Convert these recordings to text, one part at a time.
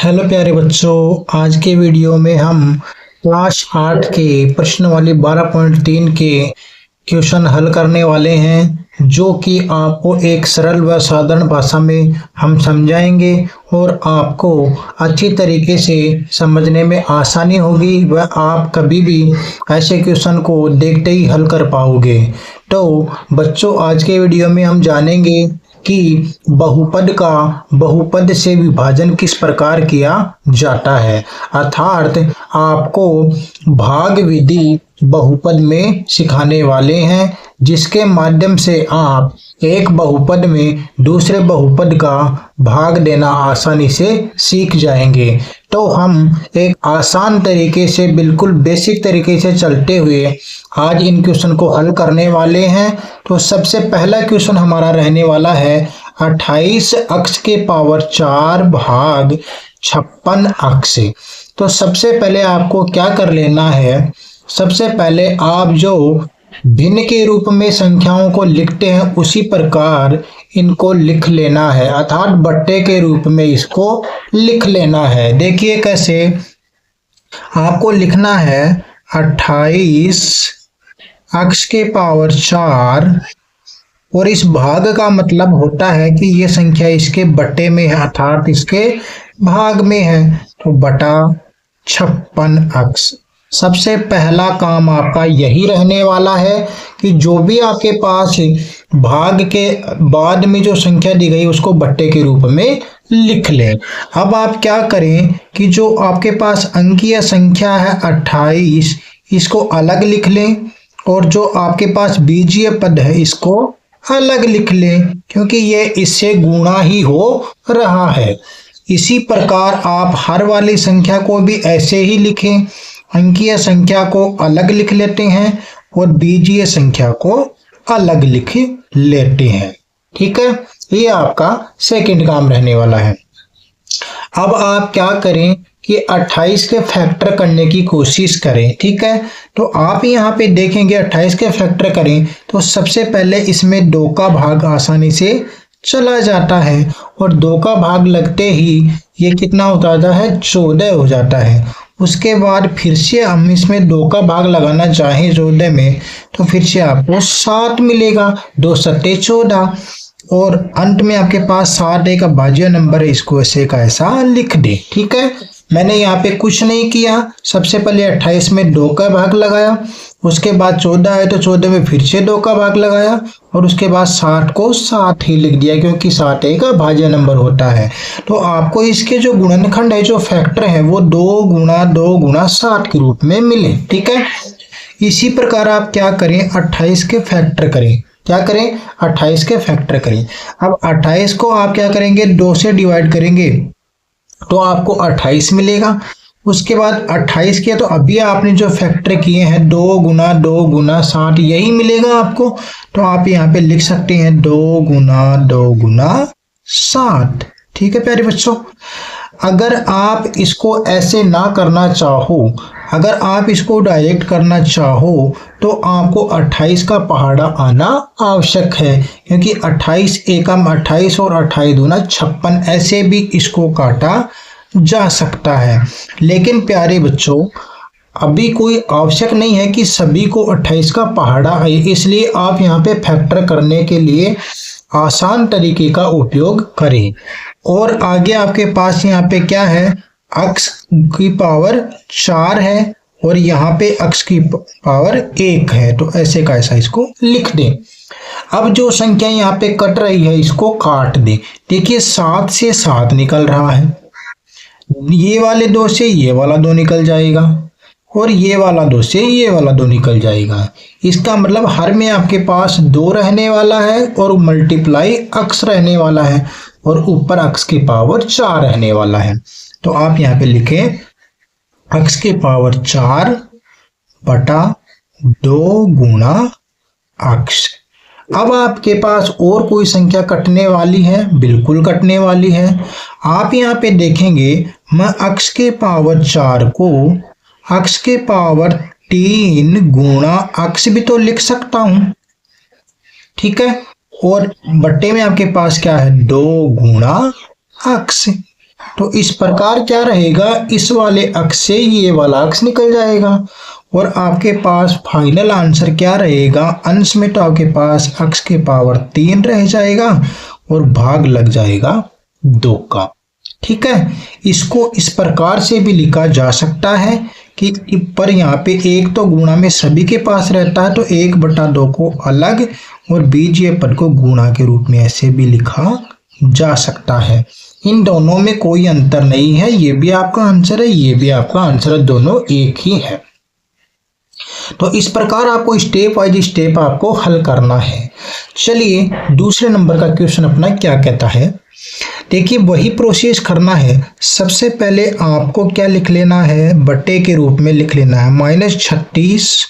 Hello प्यारे बच्चों, आज के वीडियो में हम क्लास 8 के प्रश्न वाली 12.3 के क्वेश्चन हल करने वाले हैं, जो कि आपको एक सरल व साधारण भाषा में हम समझाएंगे और आपको अच्छी तरीके से समझने में आसानी होगी व आप कभी भी ऐसे क्वेश्चन को देखते ही हल कर पाओगे। तो बच्चों, आज के वीडियो में हम जानेंगे कि बहुपद का बहुपद से विभाजन किस प्रकार किया जाता है, अर्थात आपको भाग विधि बहुपद में सिखाने वाले हैं, जिसके माध्यम से आप एक बहुपद में दूसरे बहुपद का भाग देना आसानी से सीख जाएंगे। तो हम एक आसान तरीके से, बिल्कुल बेसिक तरीके से चलते हुए आज इन क्वेश्चन को हल करने वाले हैं। तो सबसे पहला क्वेश्चन हमारा रहने वाला है 28 अक्स के पावर 4 भाग 56 अक्स। तो सबसे पहले आपको क्या कर लेना है, सबसे पहले आप जो भिन्न के रूप में संख्याओं को लिखते हैं उसी प्रकार इनको लिख लेना है, अर्थात बट्टे के रूप में इसको लिख लेना है। देखिए कैसे आपको लिखना है 28 अक्स के पावर 4 और इस भाग का मतलब होता है कि ये संख्या इसके बट्टे में है, अर्थात इसके भाग में है, तो बटा 56 अक्स। सबसे पहला काम आपका यही रहने वाला है कि जो भी आपके पास भाग के बाद में जो संख्या दी गई उसको बट्टे के रूप में लिख लें। अब आप क्या करें कि जो आपके पास अंकीय संख्या है 28, इसको अलग लिख लें और जो आपके पास बीजीय पद है इसको अलग लिख लें, क्योंकि ये इससे गुणा ही हो रहा है। इसी प्रकार आप हर वाली संख्या को भी ऐसे ही लिखें, अंकीय संख्या को अलग लिख लेते हैं और बीजीय संख्या को अलग लिख लेते हैं। ठीक है, ये आपका सेकंड काम रहने वाला है। अब आप क्या करें कि 28 के फैक्टर करने की कोशिश करें। ठीक है, तो आप यहाँ पे देखेंगे 28 के फैक्टर करें तो सबसे पहले इसमें 2 का भाग आसानी से चला जाता है और 2 का भाग लगते ही ये कितना हो जाता है, 14 हो जाता है। उसके बाद फिर से हम इसमें 2 का भाग लगाना चाहें 14 में तो फिर से आपको 7 मिलेगा, 2 सत्ते 14 और अंत में आपके पास 7 एक अभाज्य नंबर है, इसको ऐसे का ऐसा लिख दे। ठीक है, मैंने यहाँ पे कुछ नहीं किया, सबसे पहले 28 में 2 का भाग लगाया, उसके बाद 14 है तो 14 में फिर से 2 का भाग लगाया और उसके बाद 60 को 7 ही लिख दिया, क्योंकि 7 एक अभाज्य नंबर होता है। तो आपको इसके जो गुणनखंड है, जो फैक्टर है, वो 2 गुणा 2 गुणा 7 के रूप में मिले। ठीक है, इसी प्रकार आप क्या करें, 28 के फैक्टर करें। क्या करें, 28 के फैक्टर करें। अब 28 को आप क्या करेंगे, 2 से डिवाइड करेंगे तो आपको 28 मिलेगा। उसके बाद 28 किया तो अभी आपने जो फैक्टर किए हैं 2 गुना 2 गुना 7 यही मिलेगा आपको, तो आप यहाँ पे लिख सकते हैं 2 गुना 2 गुना 7। ठीक है प्यारे बच्चों, अगर आप इसको ऐसे ना करना चाहो, अगर आप इसको डायरेक्ट करना चाहो तो आपको 28 का पहाड़ा आना आवश्यक है, क्योंकि 28 एकम 28 और 28 दूना 56 ऐसे भी इसको काटा जा सकता है। लेकिन प्यारे बच्चों, अभी कोई आवश्यक नहीं है कि सभी को 28 का पहाड़ा आए, इसलिए आप यहाँ पे फैक्टर करने के लिए आसान तरीके का उपयोग करें। और आगे आपके पास यहाँ पे क्या है, अक्स की पावर 4 है और यहाँ पे अक्स की पावर 1 है, तो ऐसे का ऐसा इसको लिख दें। अब जो संख्या यहाँ पे कट रही है इसको काट दें। देखिए 7 से 7 निकल रहा है, ये वाले 2 से ये वाला 2 निकल जाएगा और ये वाला 2 से ये वाला 2 निकल जाएगा। इसका मतलब हर में आपके पास 2 रहने वाला है और मल्टीप्लाई अक्स रहने वाला है और ऊपर अक्स की पावर 4 रहने वाला है। तो आप यहाँ पे लिखें अक्स की पावर 4 बटा 2 गुणा अक्स। अब आपके पास और कोई संख्या कटने वाली है, बिल्कुल कटने वाली है। आप यहाँ पे देखेंगे मैं अक्स के पावर 4 को अक्स के पावर 3 गुणा अक्स भी तो लिख सकता हूं। ठीक है, और बट्टे में आपके पास क्या है, 2 गुणा अक्स। तो इस प्रकार क्या रहेगा, इस वाले अक्ष से ये वाला अक्ष निकल जाएगा और आपके पास फाइनल आंसर क्या रहेगा, अंश में तो आपके पास अक्ष के पावर 3 रह जाएगा और भाग लग जाएगा 2 का। ठीक है, इसको इस प्रकार से भी लिखा जा सकता है कि पर यहाँ पे एक तो गुणा में सभी के पास रहता है तो 1/2 को अलग और बीजीय पद को गुणा के रूप में ऐसे भी लिखा जा सकता है। इन दोनों में कोई अंतर नहीं है, ये भी आपका आंसर है, ये भी आपका आंसर है, दोनों एक ही है। तो इस प्रकार आपको स्टेप वाइज स्टेप आपको हल करना है। चलिए दूसरे नंबर का क्वेश्चन अपना क्या कहता है, देखिए वही प्रोसेस करना है। सबसे पहले आपको क्या लिख लेना है, बट्टे के रूप में लिख लेना है -36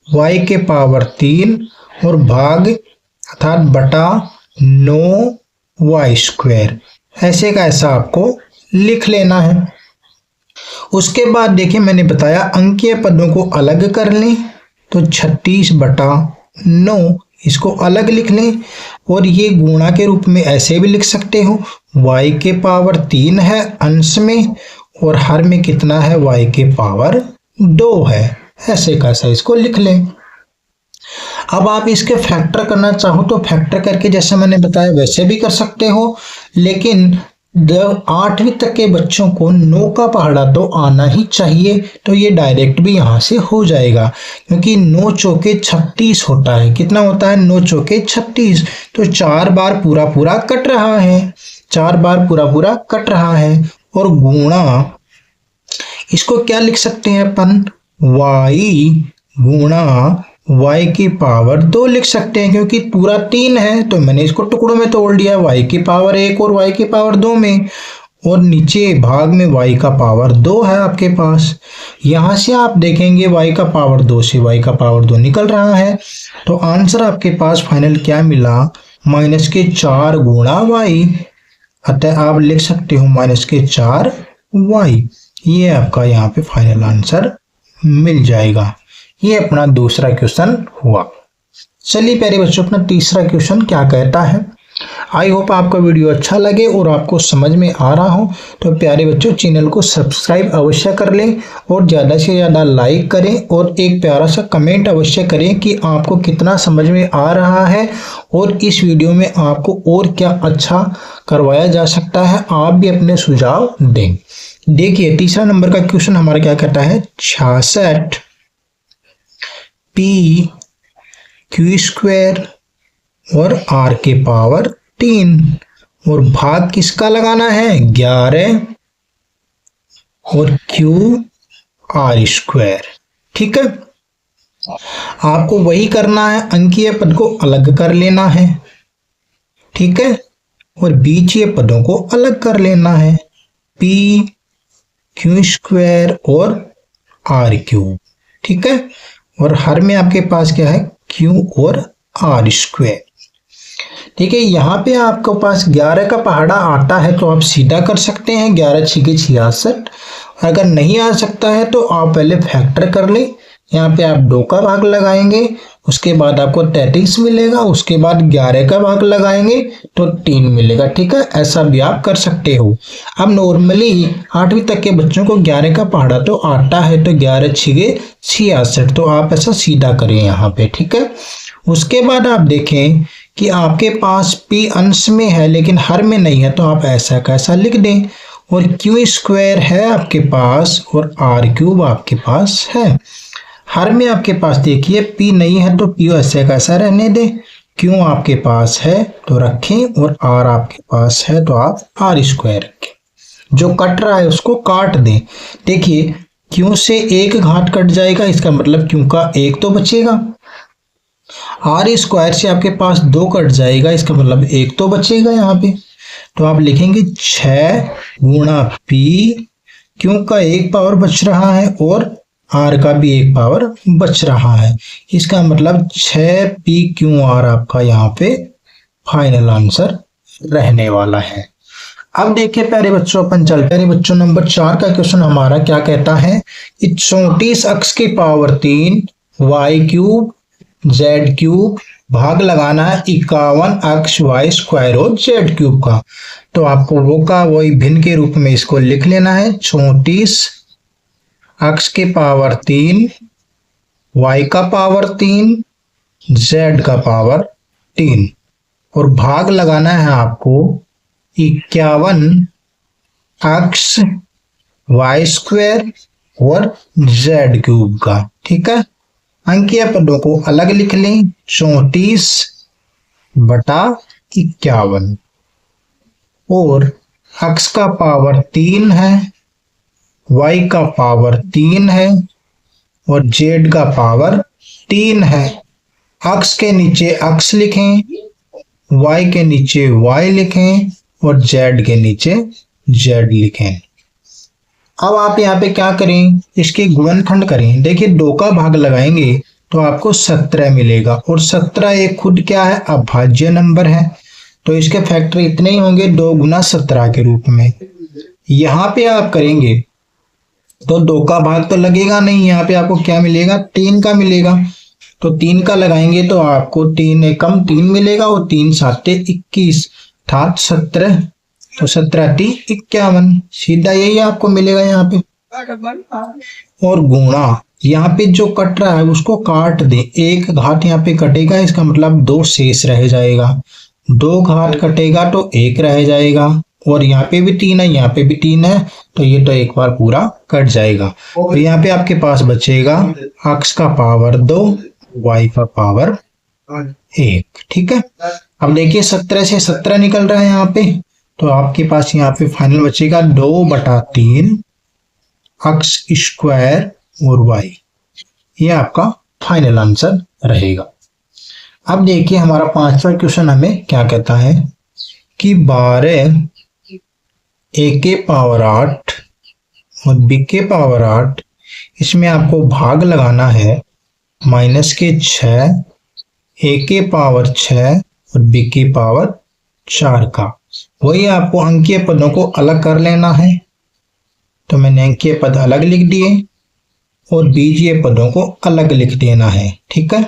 y के पावर 3 और भाग अर्थात बटा 9 y², ऐसे का ऐसा आपको लिख लेना है। उसके बाद देखिए मैंने बताया अंकीय पदों को अलग कर लें, तो 36/9 इसको अलग लिख लें और ये गुणा के रूप में ऐसे भी लिख सकते हो, y के पावर 3 है अंश में और हर में कितना है, y के पावर 2 है, ऐसे कैसा इसको लिख लें। अब आप इसके फैक्टर करना चाहो तो फैक्टर करके जैसे मैंने बताया वैसे भी कर सकते हो, लेकिन 8वीं तक के बच्चों को 9 का पहाड़ा तो आना ही चाहिए, तो ये डायरेक्ट भी यहाँ से हो जाएगा क्योंकि 9 चौके 36 होता है। कितना होता है, 9 चौके 36, तो 4 बार पूरा पूरा कट रहा है, 4 बार पूरा पूरा कट रहा है और गुणा इसको क्या लिख सकते हैं अपन, y गुणा y की पावर 2 लिख सकते हैं क्योंकि पूरा 3 है तो मैंने इसको टुकड़ों में तोड़ दिया, y की पावर 1 और y की पावर 2 में, और नीचे भाग में y का पावर 2 है आपके पास। यहां से आप देखेंगे y का पावर 2 से y का पावर 2 निकल रहा है, तो आंसर आपके पास फाइनल क्या मिला, -4 गुणा y, अतः आप लिख सकते हो -4 y। ये आपका यहाँ पे फाइनल आंसर मिल जाएगा। ये अपना दूसरा क्वेश्चन हुआ। चलिए प्यारे बच्चों अपना तीसरा क्वेश्चन क्या कहता है। आई होप आपका वीडियो अच्छा लगे और आपको समझ में आ रहा हो, तो प्यारे बच्चों चैनल को सब्सक्राइब अवश्य कर लें और ज़्यादा से ज़्यादा लाइक करें और एक प्यारा सा कमेंट अवश्य करें कि आपको कितना समझ में आ रहा है और इस वीडियो में आपको और क्या अच्छा करवाया जा सकता है, आप भी अपने सुझाव दें। देखिए तीसरा नंबर का क्वेश्चन हमारा क्या कहता है, 66 p² और r के पावर 3 और भाग किसका लगाना है, 11 और QR²। ठीक है, आपको वही करना है, अंकीय पद को अलग कर लेना है, ठीक है, और बीजीय पदों को अलग कर लेना है, pq² और r³। ठीक है, और हर में आपके पास क्या है, q और r²। ठीक है, यहाँ पे आपके पास 11 का पहाड़ा आता है तो आप सीधा कर सकते हैं, 11 6 66। अगर नहीं आ सकता है तो आप पहले फैक्टर कर लें, यहाँ पे आप 2 का भाग लगाएंगे, उसके बाद आपको 33 मिलेगा, उसके बाद 11 का भाग लगाएंगे तो 3 मिलेगा। ठीक है, ऐसा भी आप कर सकते हो। अब नॉर्मली 8वीं तक के बच्चों को 11 का पहाड़ा तो आता है, तो 11 6 66, तो आप ऐसा सीधा करें यहाँ पे। ठीक है, उसके बाद आप देखें कि आपके पास p अंश में है लेकिन हर में नहीं है, तो आप ऐसा कैसा लिख दें, और q² है आपके पास और r³ आपके पास है। हर में आपके पास देखिए p नहीं है तो p ऐसे कैसा रहने दें, q आपके पास है तो रखें और r आपके पास है तो आप r² रखें। जो कट रहा है उसको काट दें। देखिए q से 1 घात कट जाएगा, इसका मतलब q का 1 तो बचेगा। r² से आपके पास 2 कट जाएगा, इसका मतलब 1 तो बचेगा यहाँ पे। तो आप लिखेंगे 6 गुणा p, q का 1 पावर बच रहा है और r का भी 1 पावर बच रहा है, इसका मतलब 6pqr आपका यहाँ पे फाइनल आंसर रहने वाला है। अब देखिए प्यारे बच्चों अपन चलते हैं बच्चों नंबर 4 का क्वेश्चन हमारा क्या कहता है, 34 अक्ष की पावर 3 y³ z³ भाग लगाना है 51xy² और z³ का। तो आपको वो का वही भिन्न के रूप में इसको लिख लेना है 34 x के पावर 3 y का पावर 3 z का पावर 3 और भाग लगाना है आपको 51xy² और z³ का। ठीक है, अंकीय पदों को अलग लिख लें 34/51 और x का पावर 3 है, y का पावर 3 है और z का पावर 3 है। x के नीचे x लिखें, y के नीचे y लिखें और z के नीचे z लिखें। अब आप यहाँ पे क्या करें, इसके गुणनखंड करें। देखिए 2 का भाग लगाएंगे तो आपको 17 मिलेगा और 17 एक खुद क्या है, अभाज्य नंबर है, तो इसके फैक्टर इतने ही होंगे 2 गुना 17 के रूप में। यहाँ पे आप करेंगे तो 2 का भाग तो लगेगा नहीं, यहाँ पे आपको क्या मिलेगा, 3 का मिलेगा। तो 3 का लगाएंगे तो आपको 3 एकम 3 मिलेगा और 3 साते 21 अर्थात 17, तो 17×3 = 51, सीधा यही आपको मिलेगा यहाँ पे। और गुणा, यहाँ पे जो कट रहा है उसको काट दे, एक घात यहाँ पे कटेगा, इसका मतलब 2 शेष रह जाएगा, 2 घात कटेगा तो 1 रह जाएगा और यहाँ पे भी 3 है, यहाँ पे भी 3 है, तो ये तो एक बार पूरा कट जाएगा। तो यहाँ पे आपके पास बचेगा x का पावर 2 y का पावर 1। ठीक है, अब देखिए 17 से 17 निकल रहा है यहाँ पे, तो आपके पास यहाँ पे फाइनल बचेगा 2/3 x² और y, ये आपका फाइनल आंसर रहेगा। अब देखिए हमारा 5वां क्वेश्चन हमें क्या कहता है कि 12 a के पावर 8 और b के पावर 8, इसमें आपको भाग लगाना है -6 a के पावर 6 और b के पावर 4 का। वही आपको अंकीय पदों को अलग कर लेना है, तो मैंने अंकीय पद अलग लिख दिए और बीजीय पदों को अलग लिख देना है। ठीक है,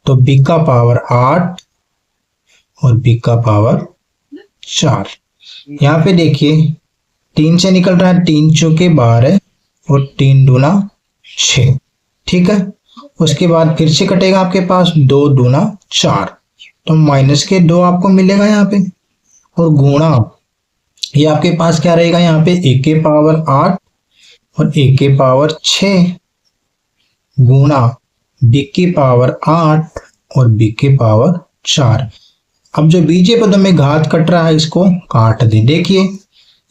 तो b का पावर 8 और b का पावर 4। यहाँ पे देखिए 3 से निकल रहा है, 3 चौके 12 और 3 दूना 6। ठीक है, उसके बाद फिर से कटेगा आपके पास 2 दूना 4, तो -2 आपको मिलेगा यहाँ पे। और गुणा, ये आपके पास क्या रहेगा यहाँ पे, a के पावर 8 और a के पावर 6 गुणा b के पावर 8 और b के पावर 4। अब जो बीजीय पदों में घात कट रहा है इसको काट दे। देखिए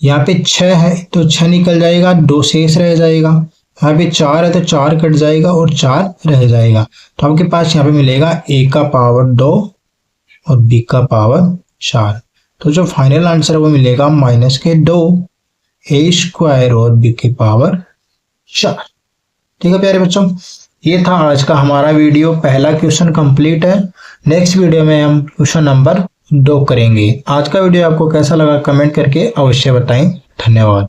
यहाँ पे 6 है तो 6 निकल जाएगा, 2 शेष रह जाएगा। यहाँ पे 4 है तो 4 कट जाएगा और 4 रह जाएगा। तो आपके पास यहाँ पे मिलेगा a का पावर 2 और b का पावर 4। तो जो फाइनल आंसर है वो मिलेगा -2 a² और b के पावर 4। ठीक है प्यारे बच्चों, ये था आज का हमारा वीडियो। पहला क्वेश्चन कंप्लीट है। नेक्स्ट वीडियो में हम क्वेश्चन नंबर 2 करेंगे। आज का वीडियो आपको कैसा लगा कमेंट करके अवश्य बताएं। धन्यवाद।